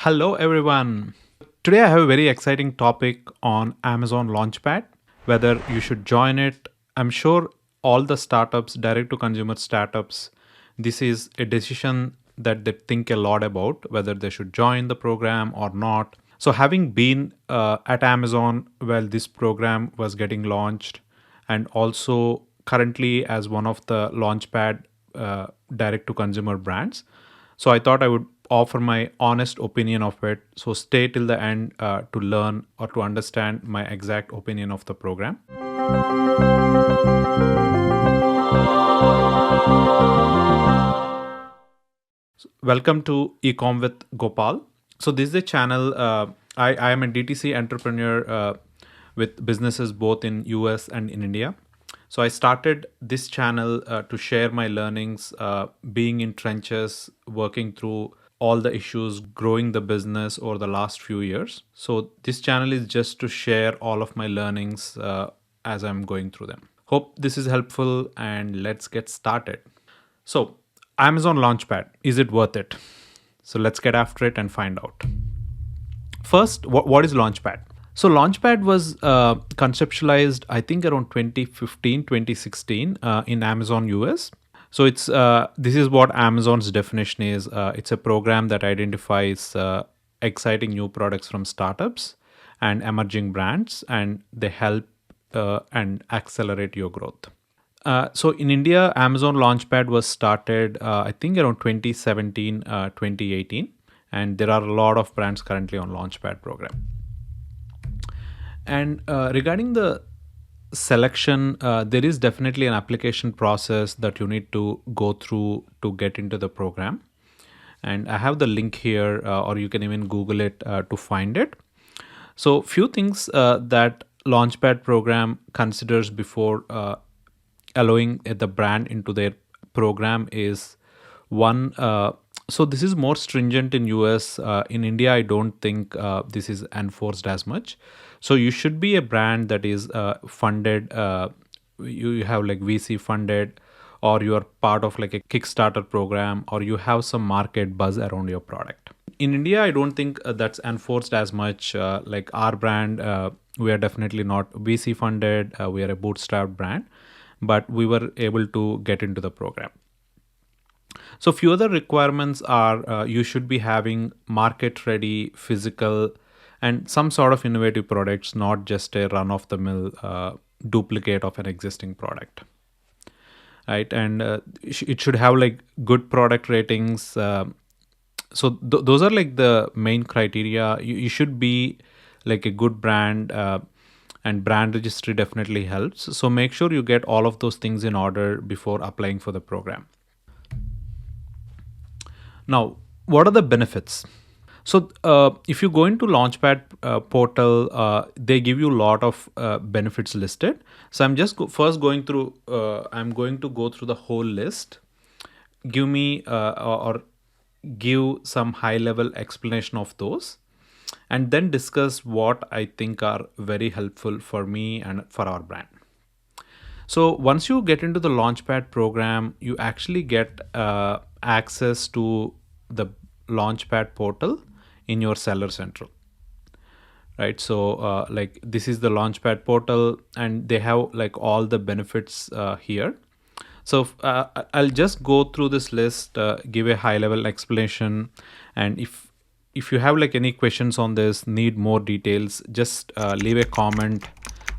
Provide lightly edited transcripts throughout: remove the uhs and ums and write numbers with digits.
Hello, everyone. Today I have a very exciting topic on Amazon Launchpad. Whether you should join it, I'm sure all the startups, direct to consumer startups, this is a decision that they think a lot about whether they should join the program or not. So, having been at Amazon while this program was getting launched, and also currently as one of the Launchpad direct to consumer brands, so I thought I would offer my honest opinion of it. So stay till the end to learn or to understand my exact opinion of the program. Welcome to Ecom with Gopal. So this is a channel. I am a DTC entrepreneur with businesses both in US and in India. So I started this channel to share my learnings, being in trenches, working through all the issues, growing the business over the last few years. So this channel is just to share all of my learnings as I'm going through them. Hope this is helpful and let's get started. So, Amazon Launchpad, is it worth it? So, let's get after it and find out. First, what is Launchpad? So, Launchpad was conceptualized, I think, around 2015, 2016 in Amazon US. So, this is what Amazon's definition is. It's a program that identifies exciting new products from startups and emerging brands, and they help and accelerate your growth. So in India, Amazon Launchpad was started, I think, around 2017, 2018, and there are a lot of brands currently on Launchpad program. And regarding the selection, there is definitely an application process that you need to go through to get into the program. And I have the link here, or you can even Google it to find it. So few things that Launchpad program considers before allowing the brand into their program is one. So this is more stringent in US. In India, I don't think this is enforced as much. So you should be a brand that is funded. You have like VC funded, or you are part of like a Kickstarter program, or you have some market buzz around your product. In India, I don't think that's enforced as much. Like our brand, we are definitely not VC funded. We are a bootstrapped brand, but we were able to get into the program. So few other requirements are you should be having market ready physical and some sort of innovative products, not just a run of the mill duplicate of an existing product, right? And it should have like good product ratings. So those are like the main criteria. You should be like a good brand, and brand registry definitely helps. So make sure you get all of those things in order before applying for the program. Now, what are the benefits? So if you go into Launchpad portal, they give you a lot of benefits listed. So I'm just first going through, I'm going to go through the whole list. Give me or give some high level explanation of those, and then discuss what I think are very helpful for me and for our brand. So once you get into the Launchpad program, you actually get access to the Launchpad portal in your Seller Central, right? So like this is the Launchpad portal, and they have like all the benefits here. So I'll just go through this list, give a high level explanation, and if you have like any questions on this, need more details, just leave a comment.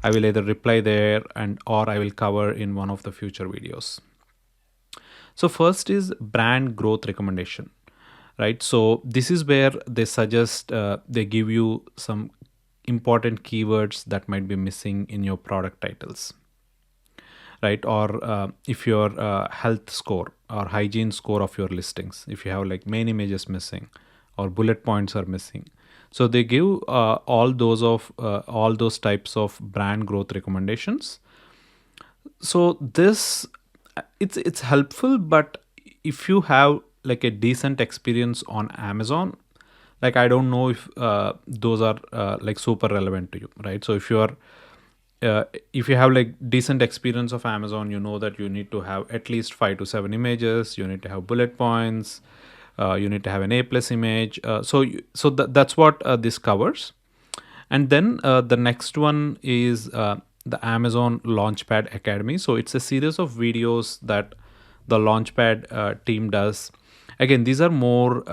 I will either reply there and or I will cover in one of the future videos. So first is brand growth recommendation, right? So this is where they suggest, they give you some important keywords that might be missing in your product titles, right? Or if your health score or hygiene score of your listings, if you have like main images missing or bullet points are missing. So they give all those types of brand growth recommendations. So this, it's helpful, but if you have like a decent experience on Amazon, like I don't know if those are like super relevant to you, right? So if you have like decent experience of Amazon, you know that you need to have at least 5 to 7 images, you need to have bullet points, You need to have an A plus image. That's what this covers. And then the next one is the Amazon Launchpad Academy. So it's a series of videos that the Launchpad team does. Again, these are more,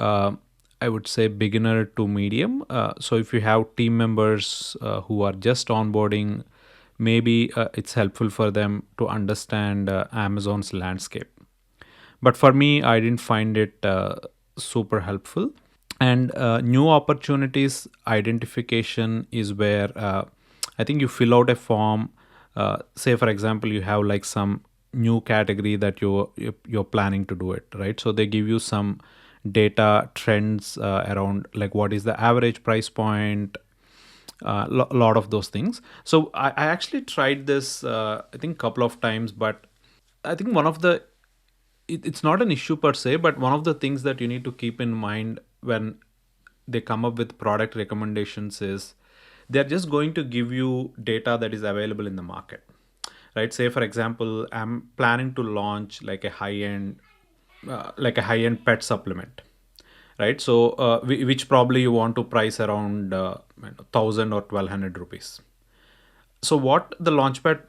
I would say, beginner to medium. So if you have team members who are just onboarding, maybe it's helpful for them to understand Amazon's landscape. But for me, I didn't find it super helpful. And new opportunities identification is where I think you fill out a form. Say for example, you have like some new category that you're planning to do it, right? So they give you some data trends around like what is the average price point, lot of those things. So I actually tried this I think couple of times, but I think one of the it's not an issue per se, but one of the things that you need to keep in mind when they come up with product recommendations is they're just going to give you data that is available in the market, right? Say for example, I'm planning to launch like a high end pet supplement, right? So which probably you want to price around 1000 or 1200 rupees. So what the Launchpad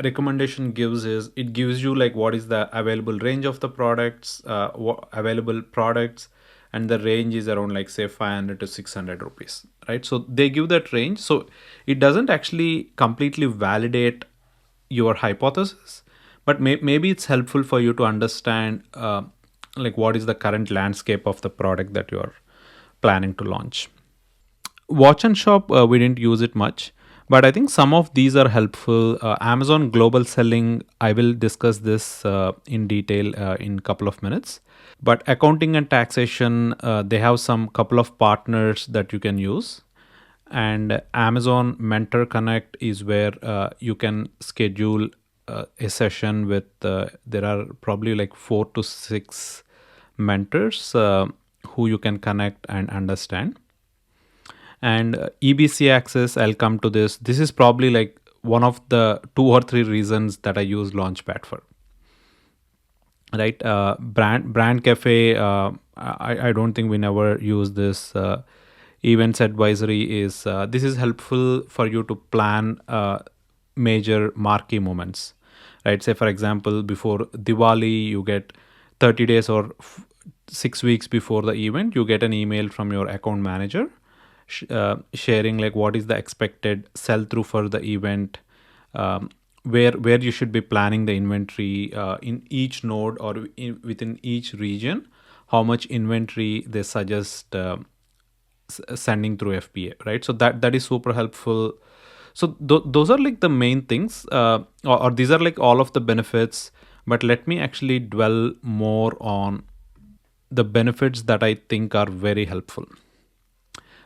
recommendation gives is it gives you like what is the available range of the products, available products, and the range is around like say 500 to 600 rupees, right? So they give that range. So it doesn't actually completely validate your hypothesis, but maybe it's helpful for you to understand like what is the current landscape of the product that you're planning to launch. Watch and shop, we didn't use it much, but I think some of these are helpful. Amazon global selling, I will discuss this in detail in couple of minutes. But accounting and taxation, they have some couple of partners that you can use. And Amazon Mentor Connect is where you can schedule a session with there are probably like 4 to 6 mentors who you can connect and understand. And EBC access, I'll come to this. This is probably like one of the 2 or 3 reasons that I use Launchpad for. Right, brand cafe. I don't think we never use this. Events advisory is this is helpful for you to plan major marquee moments. Right, say for example, before Diwali, you get 30 days or 6 weeks before the event, you get an email from your account manager sharing like what is the expected sell through for the event, where you should be planning the inventory in each node or within each region, how much inventory they suggest sending through FBA, right? So that is super helpful. So those are like the main things, or these are like all of the benefits. But let me actually dwell more on the benefits that I think are very helpful.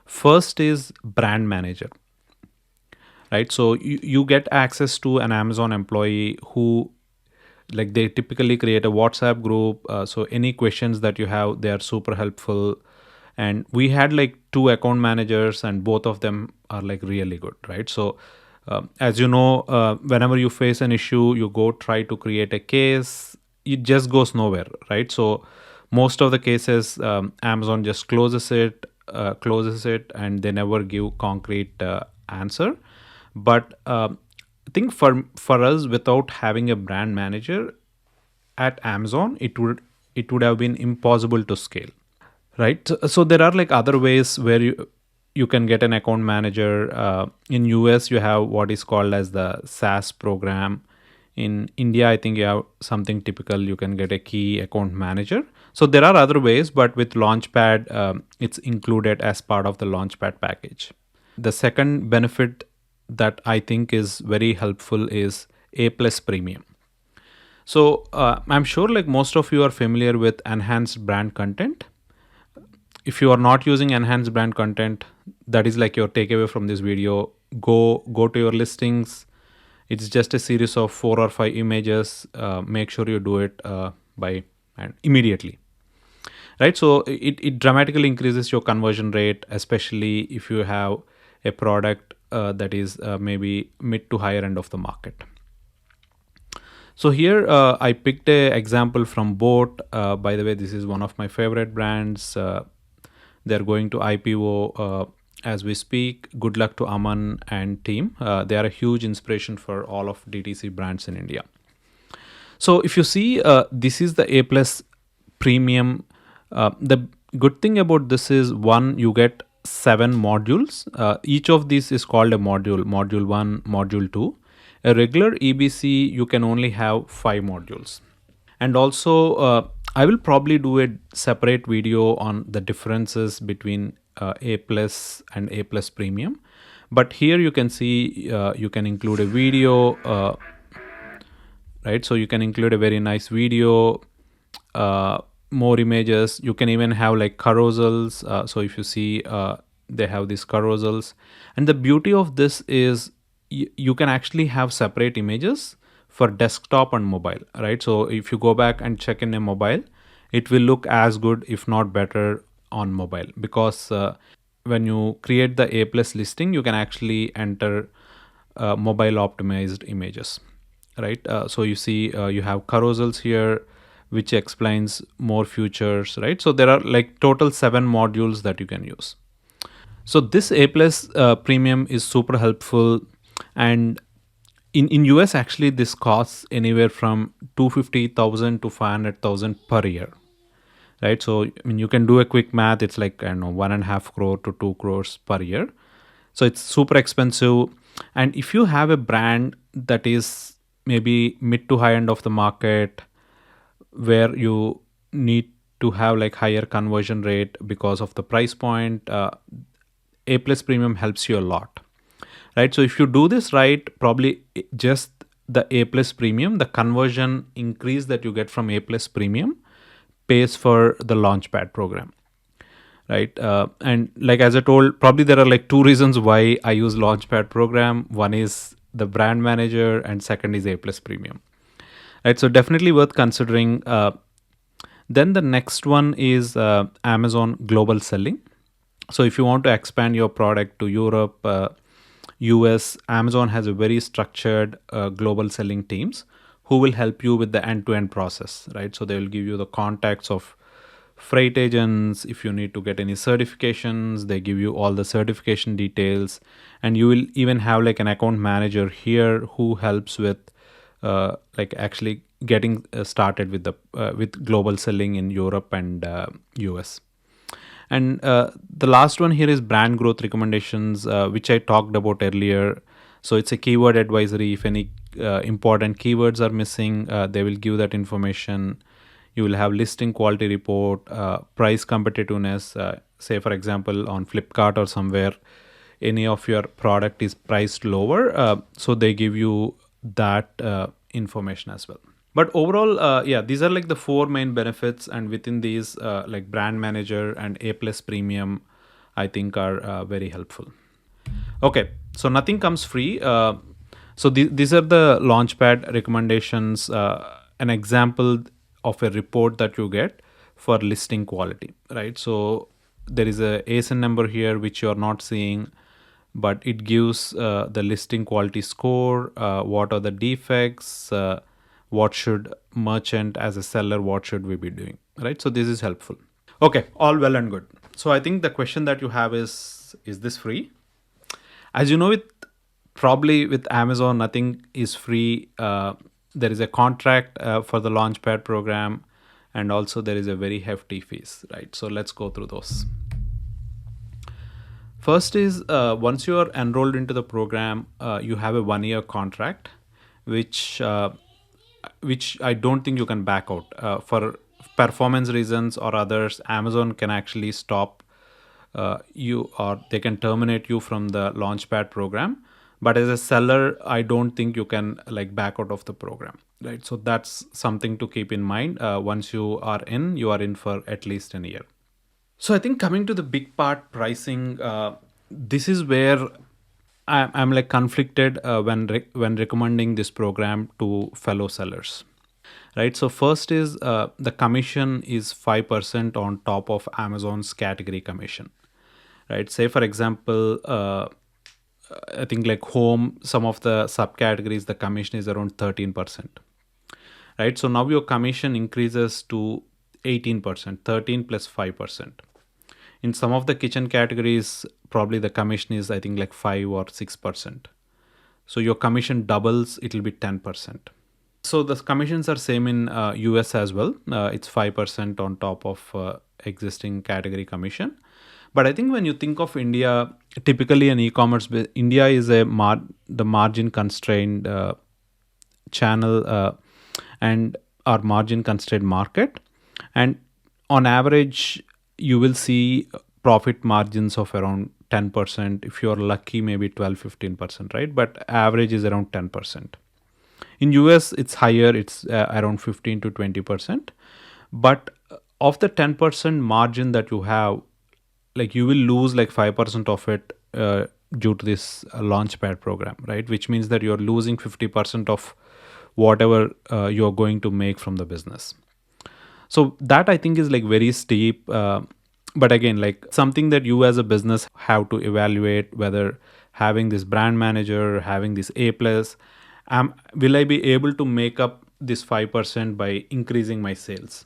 First is brand manager, right? So you get access to an Amazon employee who like they typically create a WhatsApp group. So any questions that you have, they are super helpful. And we had like 2 account managers and both of them are like really good, right? So as you know, whenever you face an issue, you go try to create a case, it just goes nowhere, right? So most of the cases, Amazon just closes it and they never give concrete answer. But I think for us, without having a brand manager at Amazon, it would have been impossible to scale, right? So there are like other ways where you can get an account manager. In US, you have what is called as the SaaS program. In India, I think you have something typical. You can get a key account manager. So there are other ways, but with Launchpad, it's included as part of the Launchpad package. The second benefit that I think is very helpful is A plus premium. So I'm sure like most of you are familiar with enhanced brand content. If you are not using enhanced brand content, that is like your takeaway from this video. Go to your listings. It's just a series of 4 or 5 images. Make sure you do it by and immediately, right? So it dramatically increases your conversion rate, especially if you have a product that is maybe mid to higher end of the market. So here I picked a example from Boat. By the way, this is one of my favorite brands. They're going to IPO as we speak. Good luck to Aman and team. They are a huge inspiration for all of DTC brands in India. So if you see, this is the A plus premium. The good thing about this is, one, you get 7 modules. Each of these is called a module. Module 1, module 2. A regular EBC, you can only have 5 modules. And also, I will probably do a separate video on the differences between A plus and A plus premium. But here you can see, you can include a video, right? So you can include a very nice video, more images. You can even have like carousels. So if you see, they have these carousels. And the beauty of this is you can actually have separate images for desktop and mobile, right? So if you go back and check in a mobile, it will look as good, if not better, on mobile, because when you create the A plus listing, you can actually enter mobile optimized images, right? So you see, you have carousels here, which explains more features, right? So there are like total 7 modules that you can use. So this A plus premium is super helpful. And in US, actually, this costs anywhere from 250,000 to 500,000 per year, right? So I mean, you can do a quick math. It's like, I don't know, 1.5 crore to 2 crores per year. So it's super expensive. And if you have a brand that is maybe mid to high end of the market, where you need to have like higher conversion rate because of the price point, A plus premium helps you a lot, right? So if you do this right, probably just the A plus premium, the conversion increase that you get from A plus premium pays for the Launchpad program, right? And like as I told, probably there are like 2 reasons why I use Launchpad program. One is the brand manager, and second is A plus premium, right? So definitely worth considering. Then the next one is Amazon global selling. So if you want to expand your product to Europe, US, Amazon has a very structured global selling teams who will help you with the end-to-end process, right? So they will give you the contacts of freight agents. If you need to get any certifications, they give you all the certification details. And you will even have like an account manager here who helps with like actually getting started with the with global selling in Europe and US. And the last one here is brand growth recommendations, which I talked about earlier. So it's a keyword advisory. If any important keywords are missing, they will give that information. You will have listing quality report, price competitiveness. Say, for example, on Flipkart or somewhere, any of your product is priced lower. So they give you that information as well. But overall, yeah, these are like the 4 main benefits. And within these, like brand manager and A plus premium, I think are very helpful. Okay, so nothing comes free. So these are the Launchpad recommendations, an example of a report that you get for listing quality, right? So there is a ASIN number here, which you're not seeing, but it gives the listing quality score, what are the defects, what should merchant as a seller, what should we be doing, right? So this is helpful. Okay, all well and good. So I think the question that you have is this free? As you know, probably with Amazon, nothing is free. There is a contract for the Launchpad program, and also there is a very hefty fees, right? So let's go through those. First is, once you are enrolled into the program, you have a 1-year contract, which I don't think you can back out for performance reasons or others. Amazon can actually stop you, or they can terminate you from the Launchpad program. But as a seller, I don't think you can like back out of the program, right? So that's something to keep in mind. Once you are in for at least a year. So I think coming to the big part, pricing, this is where I'm like conflicted when recommending this program to fellow sellers, right? So first is the commission is 5% on top of Amazon's category commission, right? Say for example, I think like home, some of the subcategories, the commission is around 13%. right? So now your commission increases to 18%, 13 plus 5%. In some of the kitchen categories, probably the commission is, I think, like 5 or 6%. So your commission doubles, it will be 10%. So the commissions are same in US as well. It's 5% on top of existing category commission. But I think when you think of India, typically an e-commerce, India is the margin constrained channel, and our margin constrained market. And on average, you will see profit margins of around 10%. If you're lucky, maybe 12-15%, right? But average is around 10%. In US, it's higher, it's around 15 to 20%. But of the 10% margin that you have, like you will lose like 5% of it due to this Launchpad program, right? Which means that you're losing 50% of whatever you're going to make from the business. So that I think is like very steep. But again, like something that you as a business have to evaluate, whether having this brand manager, having this A plus, will I be able to make up this 5% by increasing my sales,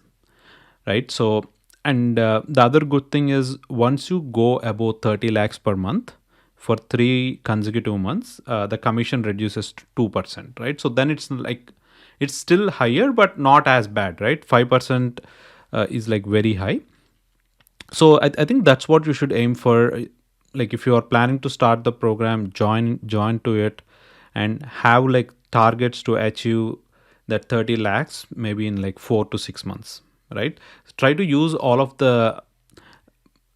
right? So, and the other good thing is once you go above 30 lakhs per month for 3 consecutive months, the commission reduces to 2%, right? So then it's like, it's still higher, but not as bad, right? 5% is like very high. So I think that's what you should aim for. Like if you are planning to start the program, join to it and have like targets to achieve that 30 lakhs maybe in like 4 to 6 months, right? Try to use all of the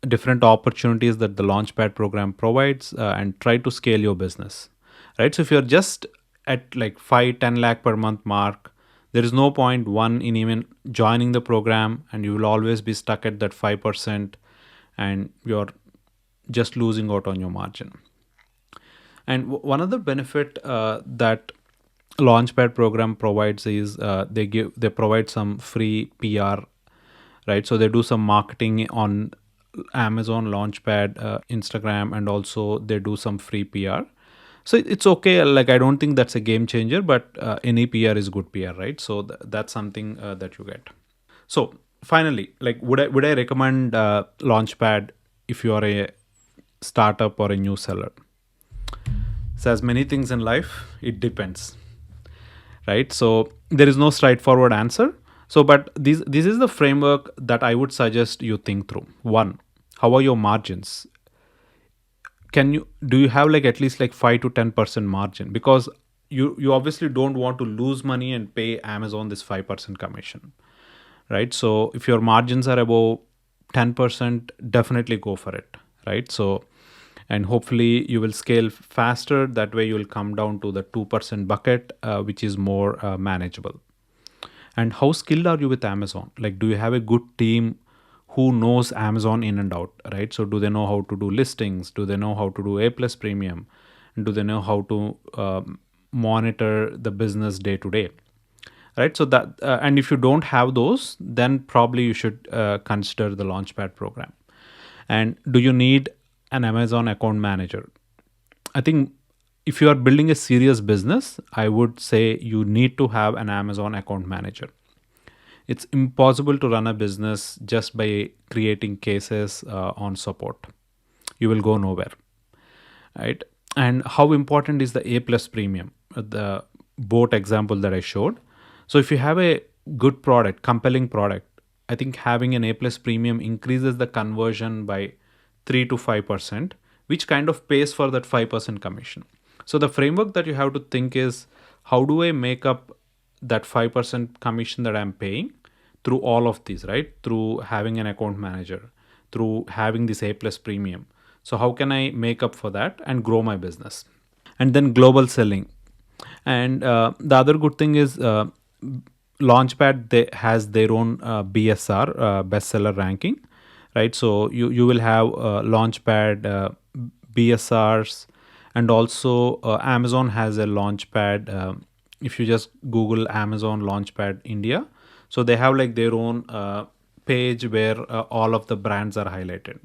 different opportunities that the Launchpad program provides, and try to scale your business, right? So if you're just at like 5-10 lakh per month mark, there is no point one in even joining the program, and you will always be stuck at that 5%, and you're just losing out on your margin. And one other benefit that Launchpad program provides is they provide some free PR, right? So they do some marketing on Amazon Launchpad, Instagram, and also they do some free PR. So it's okay. Like I don't think that's a game changer, but any PR is good PR, right? So that's something that you get. So finally, like would I recommend Launchpad if you are a startup or a new seller? So as many things in life, it depends, right? So there is no straightforward answer. So but this is the framework that I would suggest you think through. One, how are your margins? Do you have like at least like 5 to 10% margin? Because you obviously don't want to lose money and pay Amazon this 5% commission, right? So if your margins are above 10%, definitely go for it, right? So, and hopefully you will scale faster. That way you will come down to the 2% bucket, which is more manageable. And how skilled are you with Amazon? Like, do you have a good team who knows Amazon in and out, right? So do they know how to do listings? Do they know how to do A plus premium? Do they know how to monitor the business day to day, right? So that and if you don't have those, then probably you should consider the Launchpad program. And do you need an Amazon account manager? I think if you are building a serious business, I would say you need to have an Amazon account manager. It's impossible to run a business just by creating cases on support. You will go nowhere, right? And how important is the A plus premium, the boat example that I showed? So if you have a good product, compelling product, I think having an A plus premium increases the conversion by 3 to 5%, which kind of pays for that 5% commission. So the framework that you have to think is, how do I make up that 5% commission that I'm paying through all of these, right? Through having an account manager, through having this A plus premium. So how can I make up for that and grow my business? And then global selling. And the other good thing is Launchpad has their own BSR, bestseller ranking, right? So you will have Launchpad BSRs, and also Amazon has a Launchpad. If you just Google Amazon Launchpad India, so they have like their own page where all of the brands are highlighted.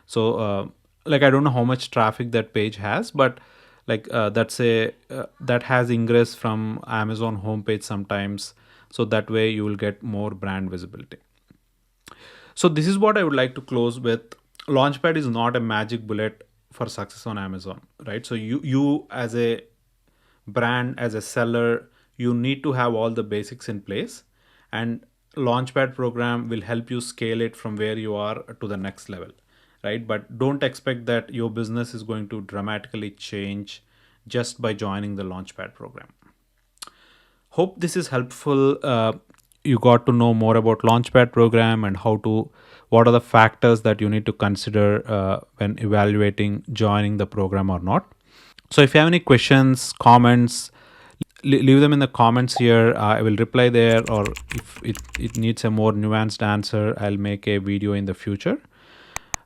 So like I don't know how much traffic that page has, but like that has ingress from Amazon homepage sometimes. so that way you will get more brand visibility. So this is what I would like to close with. Launchpad is not a magic bullet for success on Amazon, right? So you as a brand, as a seller, you need to have all the basics in place, and Launchpad program will help you scale it from where you are to the next level, right? But don't expect that your business is going to dramatically change just by joining the Launchpad program. Hope this is helpful. You got to know more about Launchpad program and what are the factors that you need to consider when evaluating joining the program or not. So if you have any questions, comments, leave them in the comments here. I will reply there, or if it needs a more nuanced answer, I'll make a video in the future.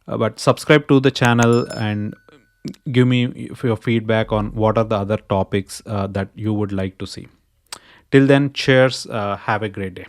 But subscribe to the channel and give me your feedback on what are the other topics that you would like to see. Till then, cheers. Have a great day.